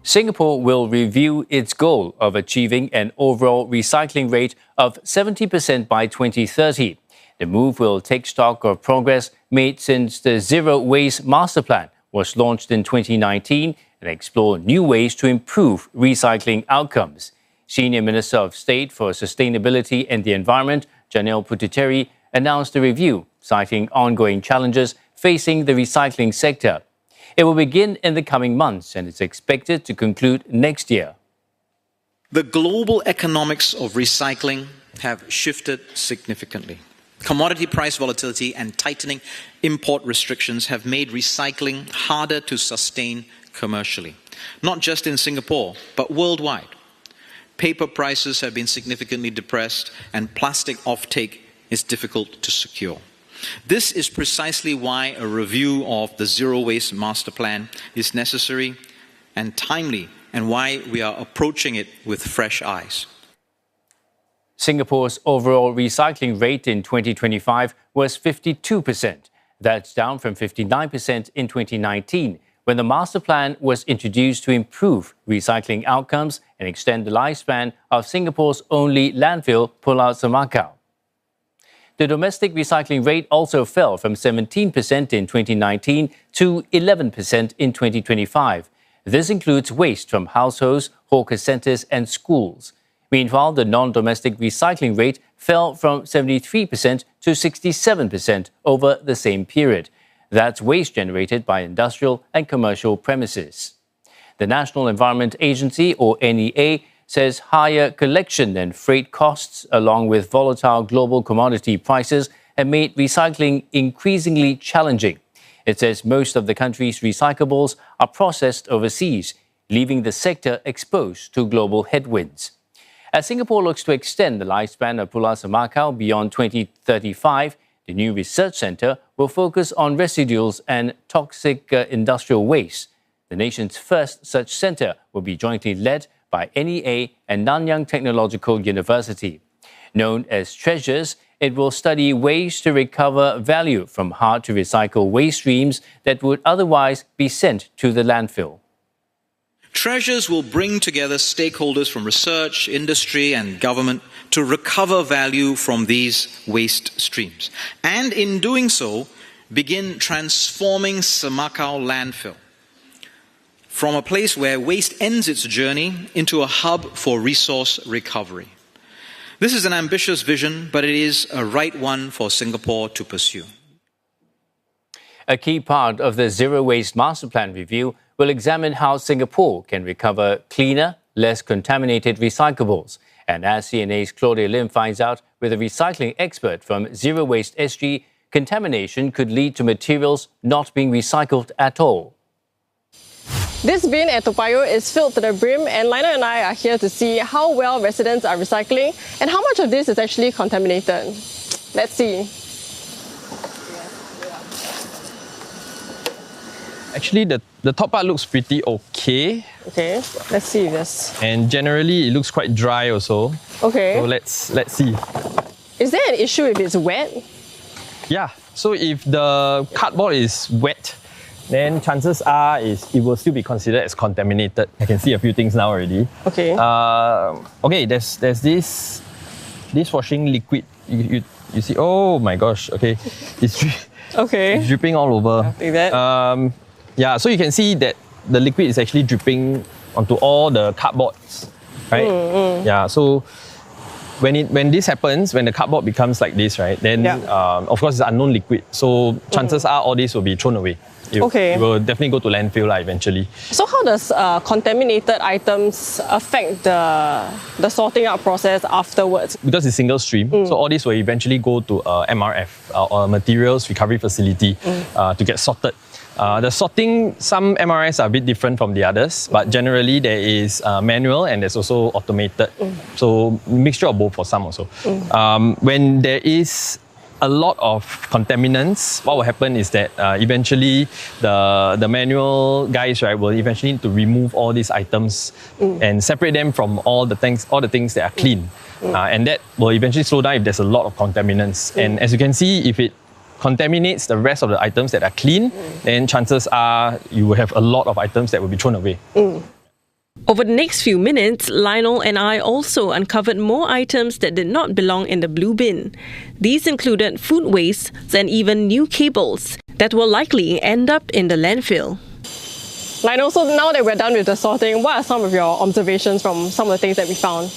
Singapore will review its goal of achieving an overall recycling rate of 70% by 2030. The move will take stock of progress made since the Zero Waste Masterplan was launched in 2019 and explore new ways to improve recycling outcomes. Senior Minister of State for Sustainability and the Environment, Janil Puthucheary, announced the review, citing ongoing challenges facing the recycling sector. It will begin in the coming months and is expected to conclude next year. The global economics of recycling have shifted significantly. Commodity price volatility and tightening import restrictions have made recycling harder to sustain commercially, not just in Singapore, but worldwide. Paper prices have been significantly depressed and plastic offtake is difficult to secure. This is precisely why a review of the Zero Waste Masterplan is necessary and timely, and why we are approaching it with fresh eyes. Singapore's overall recycling rate in 2025 was 52%. That's down from 59% in 2019, when the master plan was introduced to improve recycling outcomes and extend the lifespan of Singapore's only landfill, Pulau Semakau. The domestic recycling rate also fell from 17% in 2019 to 11% in 2025. This includes waste from households, hawker centres and schools. Meanwhile, the non-domestic recycling rate fell from 73% to 67% over the same period. That's waste generated by industrial and commercial premises. The National Environment Agency, or NEA, says higher collection and freight costs, along with volatile global commodity prices, have made recycling increasingly challenging. It says most of the country's recyclables are processed overseas, leaving the sector exposed to global headwinds. As Singapore looks to extend the lifespan of Pulau Semakau beyond 2035, the new research centre will focus on residuals and toxic industrial waste. The nation's first such centre will be jointly led by NEA and Nanyang Technological University. Known as Treasures, it will study ways to recover value from hard-to-recycle waste streams that would otherwise be sent to the landfill. Treasures will bring together stakeholders from research, industry and government to recover value from these waste streams. And in doing so, begin transforming Semakau landfill from a place where waste ends its journey into a hub for resource recovery. This is an ambitious vision, but it is a right one for Singapore to pursue. A key part of the Zero Waste Masterplan review will examine how Singapore can recover cleaner, less contaminated recyclables. And as CNA's Claudia Lim finds out with a recycling expert from Zero Waste SG, contamination could lead to materials not being recycled at all. This bin at Toa Payoh is filled to the brim, and Lionel and I are here to see how well residents are recycling and how much of this is actually contaminated. Let's see. Actually, the top part looks pretty okay. Okay, let's see this. And generally, it looks quite dry also. Okay. So let's see. Is there an issue if it's wet? Yeah. So if the cardboard is wet, then chances are it will still be considered as contaminated. I can see a few things now already. Okay. Okay. There's this dishwashing liquid. You see? Oh my gosh. Okay. It's dripping all over. Like that. Yeah, so you can see that the liquid is actually dripping onto all the cardboards, right? Yeah, so when this happens, when the cardboard becomes like this, right, then of course it's unknown liquid. So chances are all this will be thrown away. It will definitely go to landfill eventually. So how does contaminated items affect the sorting out process afterwards? Because it's single stream, so all this will eventually go to MRF, or Materials Recovery Facility, to get sorted. The sorting, some MRIs are a bit different from the others, but generally there is manual and there's also automated. So mixture of both for some also. When there is a lot of contaminants, what will happen is that eventually the manual guys, right, will eventually need to remove all these items and separate them from all the things that are clean. And that will eventually slow down if there's a lot of contaminants. And as you can see, if it contaminates the rest of the items that are clean, then chances are you will have a lot of items that will be thrown away. Over the next few minutes, Lionel and I also uncovered more items that did not belong in the blue bin. These included food waste and even new cables that will likely end up in the landfill. Lionel, so now that we're done with the sorting, what are some of your observations from some of the things that we found?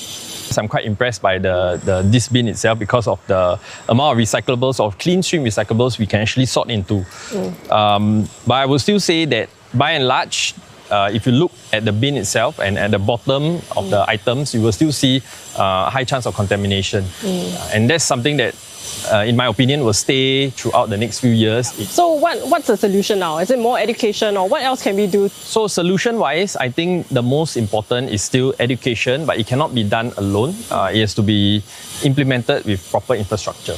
I'm quite impressed by this bin itself because of the amount of recyclables, of clean stream recyclables we can actually sort into. But I will still say that by and large, if you look at the bin itself and at the bottom of the items, you will still see a high chance of contamination. And that's something that, in my opinion, will stay throughout the next few years. So what's the solution now? Is it more education, or what else can we do? So solution-wise, I think the most important is still education, but it cannot be done alone. It has to be implemented with proper infrastructure.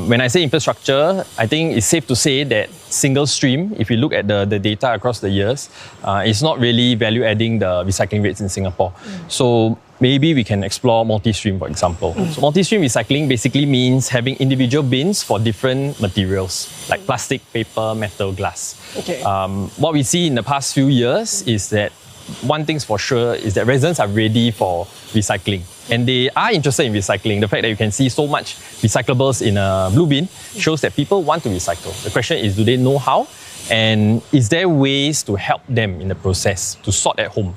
When I say infrastructure, I think it's safe to say that single stream, if you look at the data across the years, it's not really value-adding the recycling rates in Singapore. So maybe we can explore multi-stream, for example. So multi-stream recycling basically means having individual bins for different materials, like plastic, paper, metal, glass. Okay. What we see in the past few years is that one thing's for sure is that residents are ready for recycling. And they are interested in recycling. The fact that you can see so much recyclables in a blue bin shows that people want to recycle. The question is, do they know how? And is there ways to help them in the process to sort at home?